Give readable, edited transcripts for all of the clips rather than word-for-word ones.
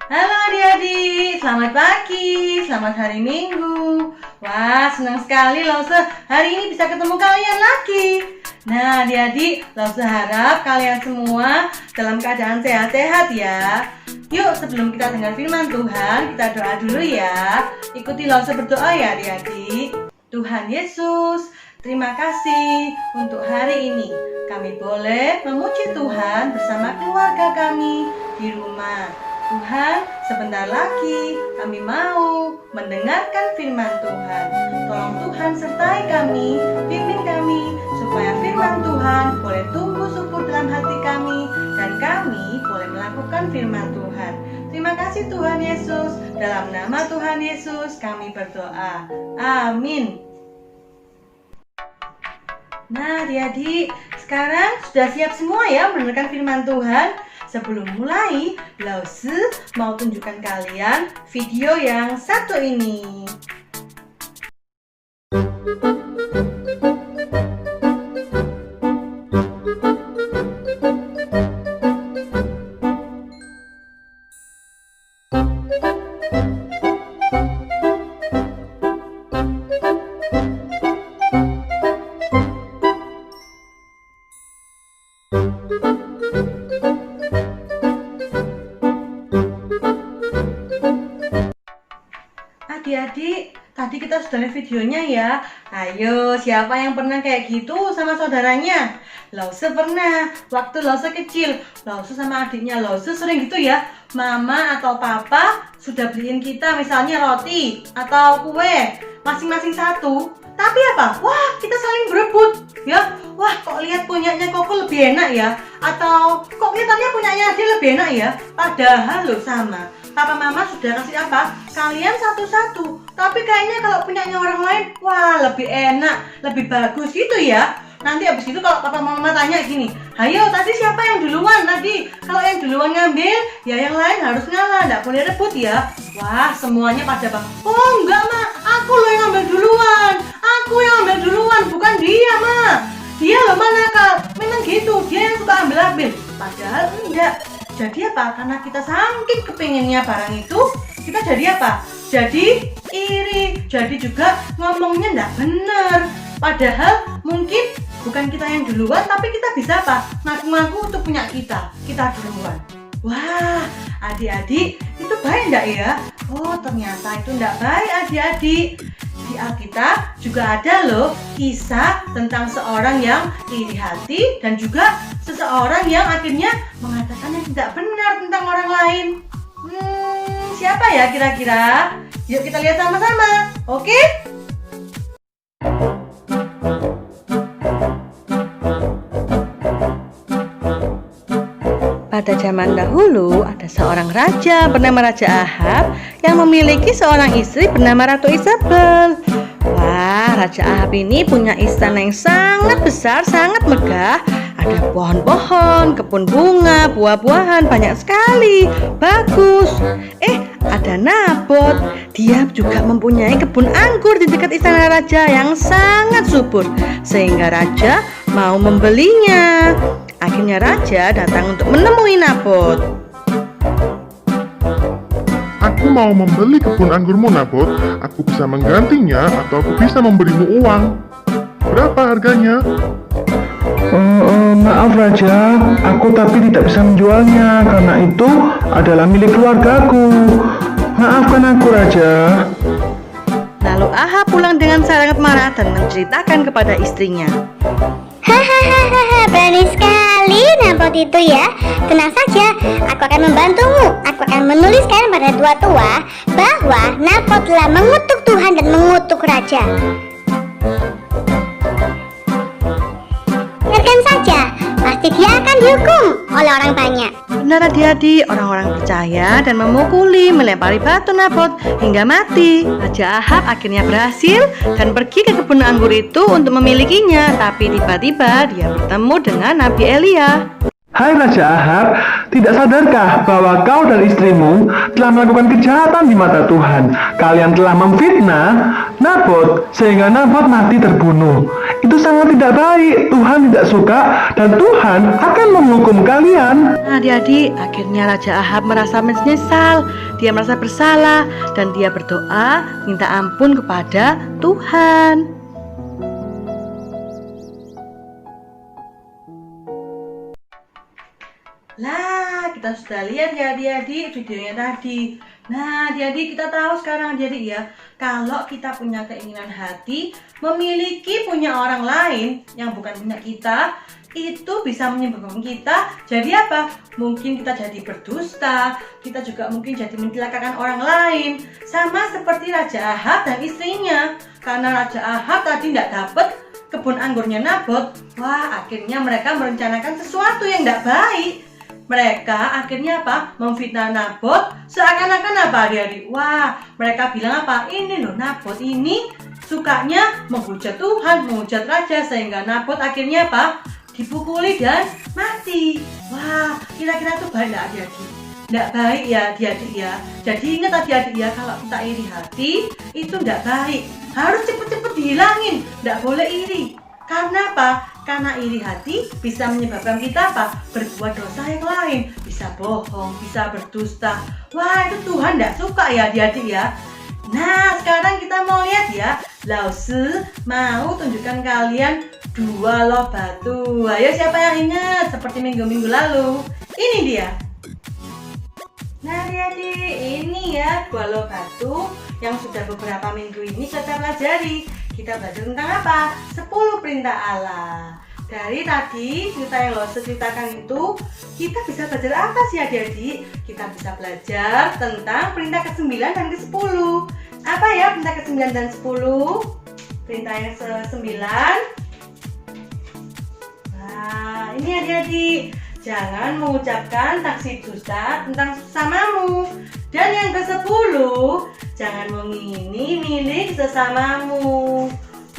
Halo adik-adik, selamat pagi, selamat hari Minggu. Wah, senang sekali Lause hari ini bisa ketemu kalian lagi. Nah adik-adik, Lause harap kalian semua dalam keadaan sehat-sehat ya. Yuk sebelum kita dengar firman Tuhan, kita doa dulu ya. Ikuti Lause berdoa ya adik-adik. Tuhan Yesus, terima kasih untuk hari ini. Kami boleh memuji Tuhan bersama keluarga kami di rumah. Tuhan, sebentar lagi kami mau mendengarkan firman Tuhan. Tolong Tuhan sertai kami, pimpin kami, supaya firman Tuhan boleh tumbuh subur dalam hati kami, dan kami boleh melakukan firman Tuhan. Terima kasih Tuhan Yesus, dalam nama Tuhan Yesus kami berdoa. Amin. Nah adik-adik, sekarang sudah siap semua ya mendengarkan firman Tuhan? Sebelum mulai, Lause mau tunjukkan kalian video yang satu ini. Adik-adik, tadi kita sudah lihat videonya ya. Ayo, siapa yang pernah kayak gitu sama saudaranya? Lause pernah, waktu Lause kecil. Lause sama adiknya Lause sering gitu ya. Mama atau papa sudah beliin kita misalnya roti atau kue, masing-masing satu. Tapi apa? Wah, kita saling berebut ya. Wah, kok lihat punyanya Koko lebih enak ya? Atau kok kelihatannya punyanya dia lebih enak ya? Padahal loh sama. Papa mama sudah kasih apa? Kalian satu-satu. Tapi kayaknya kalau punyanya orang lain, wah lebih enak, lebih bagus gitu ya. Nanti habis itu kalau papa mama tanya gini, ayo tadi siapa yang duluan tadi? Kalau yang duluan ngambil, ya yang lain harus ngalah, nggak boleh rebut ya. Wah semuanya pada bang, oh enggak ma, aku loh yang ambil duluan. Aku yang ambil duluan, bukan dia ma. Dia loh nakal, memang gitu, dia yang suka ambil-ambil. Padahal enggak. Jadi apa? Karena kita saking kepengennya barang itu, kita jadi apa? Jadi iri, jadi juga ngomongnya enggak bener. Padahal mungkin bukan kita yang duluan, tapi kita bisa apa? Ngaku-ngaku untuk punya kita duluan. Wah, adik-adik, itu baik enggak ya? Oh, ternyata itu enggak baik adik-adik. Di Alkitab juga ada loh kisah tentang seorang yang iri hati dan juga seseorang yang akhirnya mengatakan yang tidak benar tentang orang lain. Siapa ya kira-kira? Yuk kita lihat sama-sama, oke? Pada zaman dahulu ada seorang raja bernama Raja Ahab yang memiliki seorang istri bernama Ratu Isabel. Wah, Raja Ahab ini punya istana yang sangat besar, sangat megah. Ada pohon-pohon, kebun bunga, buah-buahan banyak sekali. Bagus. Ada Nabot. Dia juga mempunyai kebun anggur di dekat istana raja yang sangat subur, sehingga raja mau membelinya. Akhirnya raja datang untuk menemui Nabot. Aku mau membeli kebun anggurmu, Nabot. Aku bisa menggantinya atau aku bisa memberimu uang. Berapa harganya? Maaf Raja, aku tapi tidak bisa menjualnya karena itu adalah milik keluargaku. Maafkan aku Raja. Lalu Ahab pulang dengan sangat marah dan menceritakan kepada istrinya. Hahaha, berani sekali Nabot itu ya. Tenang saja, aku akan membantumu. Aku akan menuliskan pada tua-tua bahwa Nabot telah mengutuk Tuhan dan mengutuk raja. Biarkan saja, pasti dia akan dihukum oleh orang banyak. Benar adik-adik, orang-orang percaya dan memukuli, melempari batu Nabot hingga mati. Raja Ahab akhirnya berhasil dan pergi ke kebun anggur itu untuk memilikinya. Tapi tiba-tiba dia bertemu dengan Nabi Elia. Hai Raja Ahab, tidak sadarkah bahwa kau dan istrimu telah melakukan kejahatan di mata Tuhan? Kalian telah memfitnah Nabot sehingga Nabot mati terbunuh. Itu sangat tidak baik. Tuhan tidak suka dan Tuhan akan menghukum kalian. Nah, adik-adik, akhirnya Raja Ahab merasa menyesal. Dia merasa bersalah dan dia berdoa minta ampun kepada Tuhan. Lah, kita sudah lihat ya adik-adik videonya tadi. Nah, adik-adik kita tahu sekarang adik-adik ya, kalau kita punya keinginan hati memiliki punya orang lain yang bukan punya kita, itu bisa menyebabkan kita jadi apa? Mungkin kita jadi berdusta, kita juga mungkin jadi mencelakakan orang lain. Sama seperti Raja Ahab dan istrinya. Karena Raja Ahab tadi tidak dapat kebun anggurnya Nabot, wah akhirnya mereka merencanakan sesuatu yang tidak baik. Mereka akhirnya apa? Memfitnah Nabot seakan-akan apa adik-adik? Wah, mereka bilang apa? Ini loh Nabot ini sukanya menghujat Tuhan, menghujat Raja sehingga Nabot akhirnya apa? Dipukuli dan mati. Wah, kira-kira itu baik nggak adik-adik? Nggak baik ya adik-adik ya. Jadi ingat adik-adik ya, kalau kita iri hati itu nggak baik. Harus cepet-cepet dihilangin, nggak boleh iri. Karena apa? Karena iri hati bisa menyebabkan kita apa? Berbuat dosa yang lain. Bisa bohong, bisa berdusta. Wah, itu Tuhan tidak suka ya adik-adik ya. Nah, sekarang kita mau lihat ya. Lause mau tunjukkan kalian 2 loh batu. Ayo siapa yang ingat? Seperti minggu-minggu lalu. Ini dia. Nah adik-adik, ini ya 2 loh batu yang sudah beberapa minggu ini kita pelajari. Kita belajar tentang apa? 10 perintah Allah. Dari tadi cerita yang Lause ceritakan itu, kita bisa belajar apa sih adik-adik? Kita bisa belajar tentang perintah ke-9 dan ke-10. Apa ya perintah ke-9 dan 10? Perintah yang ke-9. Nah, ini adik-adik, jangan mengucapkan taksir dusta tentang sesamamu. Dan yang ke-10, jangan mengingini milik sesamamu.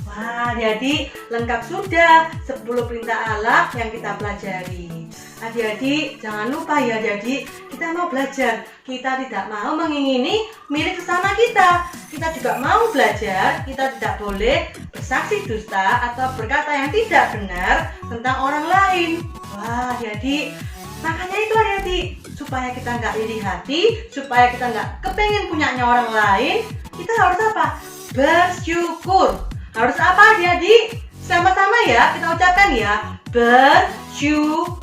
Wah, jadi lengkap sudah 10 perintah Allah yang kita pelajari. Adik-adik, jangan lupa ya adik-adik, kita mau belajar. Kita tidak mau mengingini milik sesama kita. Kita juga mau belajar, kita tidak boleh bersaksi dusta atau berkata yang tidak benar tentang orang lain. Wah, jadi makanya itu adik-adik, supaya kita nggak iri hati, supaya kita nggak kepengen punyanya orang lain, kita harus apa? Bersyukur. Harus apa adik-adik? Sama-sama ya, kita ucapkan ya, bersyukur.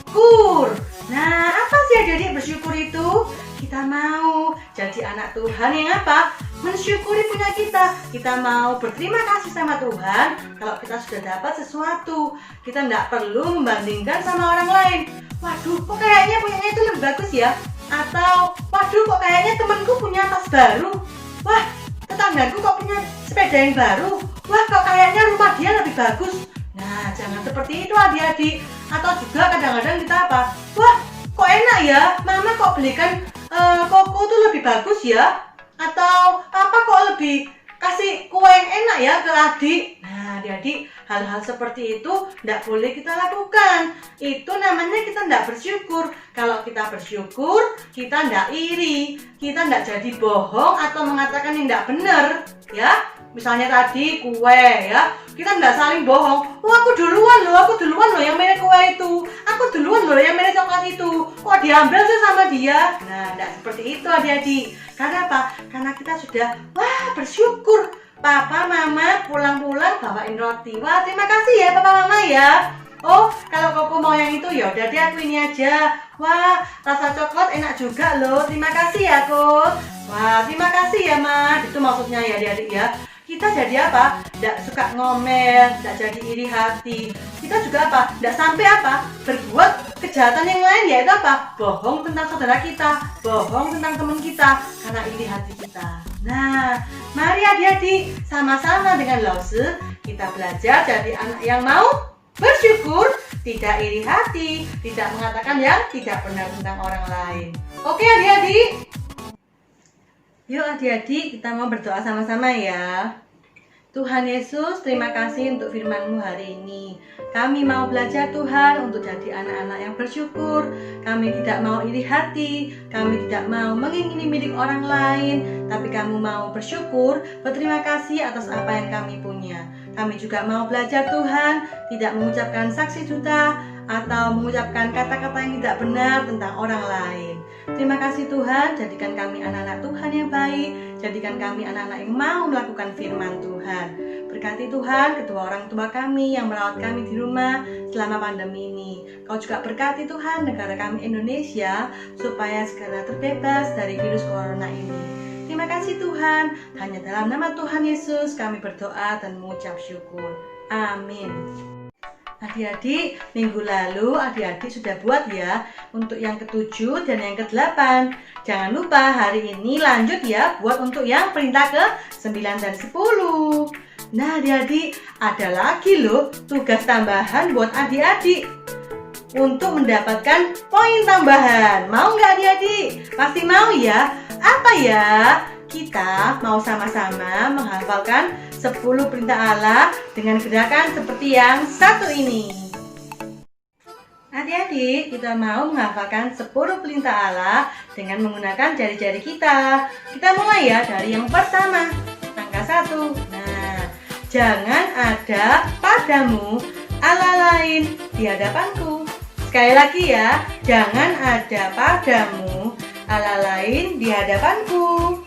Nah, apa sih adik-adik bersyukur itu? Kita mau jadi anak Tuhan yang apa? Mensyukuri punya kita. Kita mau berterima kasih sama Tuhan kalau kita sudah dapat sesuatu. Kita nggak perlu membandingkan sama orang lain. Waduh, kok kayaknya punyanya itu lebih bagus ya? Atau, waduh, kok kayaknya temanku punya tas baru. Wah, tetanggaku kok punya sepeda yang baru. Wah, kok kayaknya rumah dia lebih bagus. Nah, jangan seperti itu adik-adik. Atau juga kadang-kadang kita apa? Wah, kok enak ya? Mama kok belikan koko tuh lebih bagus ya? Atau apa kok lebih kasih kue yang enak ya ke adik? Nah, adik-adik, hal-hal seperti itu tidak boleh kita lakukan. Itu namanya kita tidak bersyukur. Kalau kita bersyukur, kita tidak iri. Kita tidak jadi bohong atau mengatakan yang tidak benar. Ya, misalnya tadi kue ya, kita tidak saling bohong. Oh, aku duluan loh yang milih kue itu. Aku duluan loh yang milih coklat itu. Kok diambil sih sama dia? Nah, tidak seperti itu adik-adik. Karena apa? Karena kita sudah bersyukur. Papa, mama pulang-pulang bawain roti. Wah, terima kasih ya papa, mama ya. Oh, kalau koko mau yang itu ya udah deh, aku ini aja. Wah, rasa coklat enak juga loh. Terima kasih ya, Kok. Wah, terima kasih ya, Ma. Itu maksudnya ya, adik-adik ya. Kita jadi apa? Tidak suka ngomel, tidak jadi iri hati. Kita juga apa? Tidak sampai apa? Berbuat kejahatan yang lain, yaitu apa? Bohong tentang saudara kita, bohong tentang teman kita, karena iri hati kita. Nah, mari adik-adik sama-sama dengan Lause kita belajar jadi anak yang mau bersyukur, tidak iri hati, tidak mengatakan yang tidak benar tentang orang lain. Oke adik-adik? Yuk adik-adik, kita mau berdoa sama-sama ya. Tuhan Yesus, terima kasih untuk firman-Mu hari ini. Kami mau belajar Tuhan untuk jadi anak-anak yang bersyukur. Kami tidak mau iri hati, kami tidak mau mengingini milik orang lain, tapi kami mau bersyukur, berterima kasih atas apa yang kami punya. Kami juga mau belajar Tuhan, tidak mengucapkan saksi dusta atau mengucapkan kata-kata yang tidak benar tentang orang lain. Terima kasih Tuhan, jadikan kami anak-anak Tuhan yang baik, jadikan kami anak-anak yang mau melakukan firman Tuhan. Berkati Tuhan kedua orang tua kami yang merawat kami di rumah selama pandemi ini. Kau juga berkati Tuhan negara kami Indonesia supaya segera terbebas dari virus corona ini. Terima kasih Tuhan, hanya dalam nama Tuhan Yesus kami berdoa dan mengucap syukur. Amin. Adik-adik, minggu lalu adik-adik sudah buat ya untuk yang ke-7 dan yang ke-8. Jangan lupa hari ini lanjut ya buat untuk yang perintah ke-9 dan 10. Nah adik-adik, ada lagi loh tugas tambahan buat adik-adik untuk mendapatkan poin tambahan. Mau nggak adik-adik? Pasti mau ya. Apa ya? Kita mau sama-sama menghafalkan 10 perintah Allah dengan gerakan seperti yang satu ini. Adik-adik, kita mau menghafalkan 10 perintah Allah dengan menggunakan jari-jari kita. Kita mulai ya dari yang pertama, angka 1. Nah, jangan ada padamu Allah lain di hadapanku. Sekali lagi ya, jangan ada padamu Allah lain di hadapanku.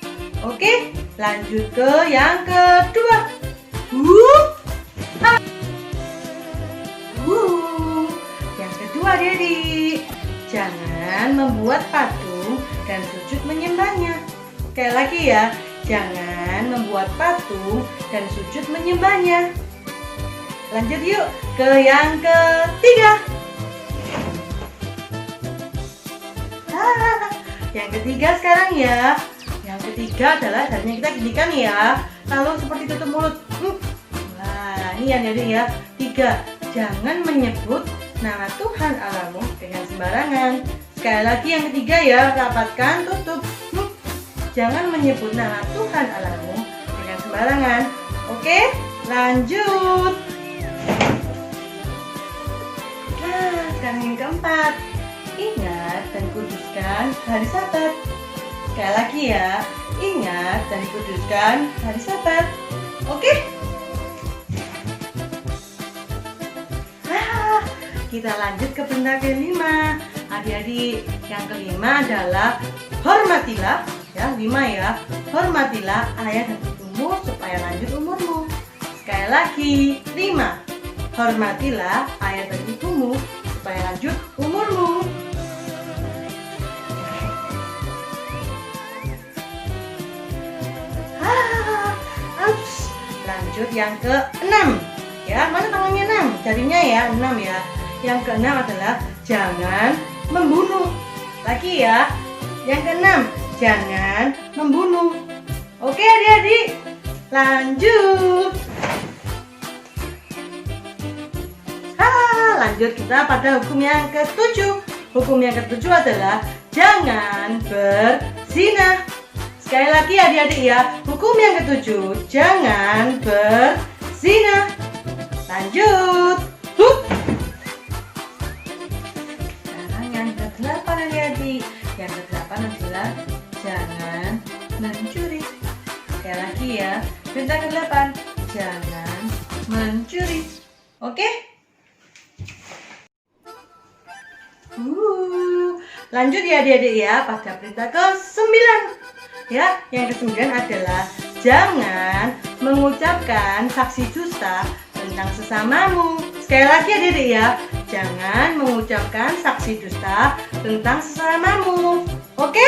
Oke, lanjut ke yang kedua. Yang kedua adik-adik, jangan membuat patung dan sujud menyembahnya. Sekali lagi ya, jangan membuat patung dan sujud menyembahnya. Lanjut yuk ke yang ketiga. Yang ketiga sekarang ya. Yang ketiga adalah jarinya kita ginikan ya, lalu seperti tutup mulut. Wah, ini yang jadi ya. 3. Jangan menyebut nama Tuhan Allahmu dengan sembarangan. Sekali lagi yang ketiga ya, rapatkan, tutup. Jangan menyebut nama Tuhan Allahmu dengan sembarangan. Oke, lanjut. Nah, sekarang yang keempat. Ingat dan kuduskan hari Sabat. Sekali lagi ya, ingat dan kuduskan hari Sabat. Oke? Nah, kita lanjut ke perintah kelima. Adik-adik, yang kelima adalah hormatilah. Ya, 5 ya. Hormatilah ayah dan ibumu supaya lanjut umurmu. Sekali lagi, 5. Hormatilah ayah dan ibumu supaya lanjut umurmu. Lanjut yang ke-6 ya, mana tangannya 6? Jarinya ya, 6 ya. Yang ke-6 adalah jangan membunuh. Lagi ya, yang ke-6 jangan membunuh. Oke adik-adik, lanjut. Lanjut kita pada hukum yang ke-7. Hukum yang ke-7 adalah jangan berzina. Sekali lagi adik-adik ya, hukum yang ke-7, jangan berzina. Lanjut. Sekarang yang ke-8 adik-adik. Yang ke-8 adalah jangan mencuri. Sekali lagi ya, perintah ke-8, jangan mencuri. Oke? Lanjut ya adik-adik ya, pada perintah ke-9. Ya, yang ke-9 adalah jangan mengucapkan saksi dusta tentang sesamamu. Sekali lagi adik-adik ya, jangan mengucapkan saksi dusta tentang sesamamu. Oke?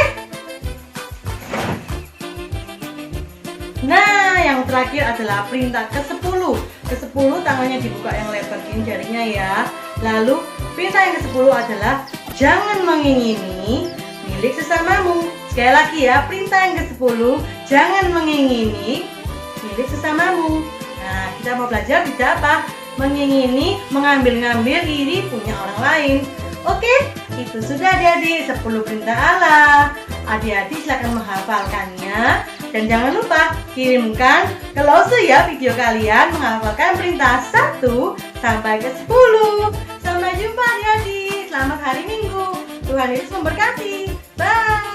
Nah, yang terakhir adalah perintah ke-10. Ke-10 tangannya dibuka yang lebar gini jarinya ya. Lalu perintah yang ke-10 adalah jangan mengingini milik sesamamu. Sekali lagi ya, perintah yang ke-10, jangan mengingini milik sesamamu. Nah, kita mau belajar tidak apa? Mengingini, mengambil-ngambil iri punya orang lain. Oke, itu sudah adik-adik 10 perintah Allah. Adik-adik silakan menghafalkannya Dan jangan lupa kirimkan ke Lause ya video kalian menghafalkan perintah 1 sampai ke 10. Sampai jumpa adik-adik. Selamat hari Minggu. Tuhan Yesus memberkati. Bye.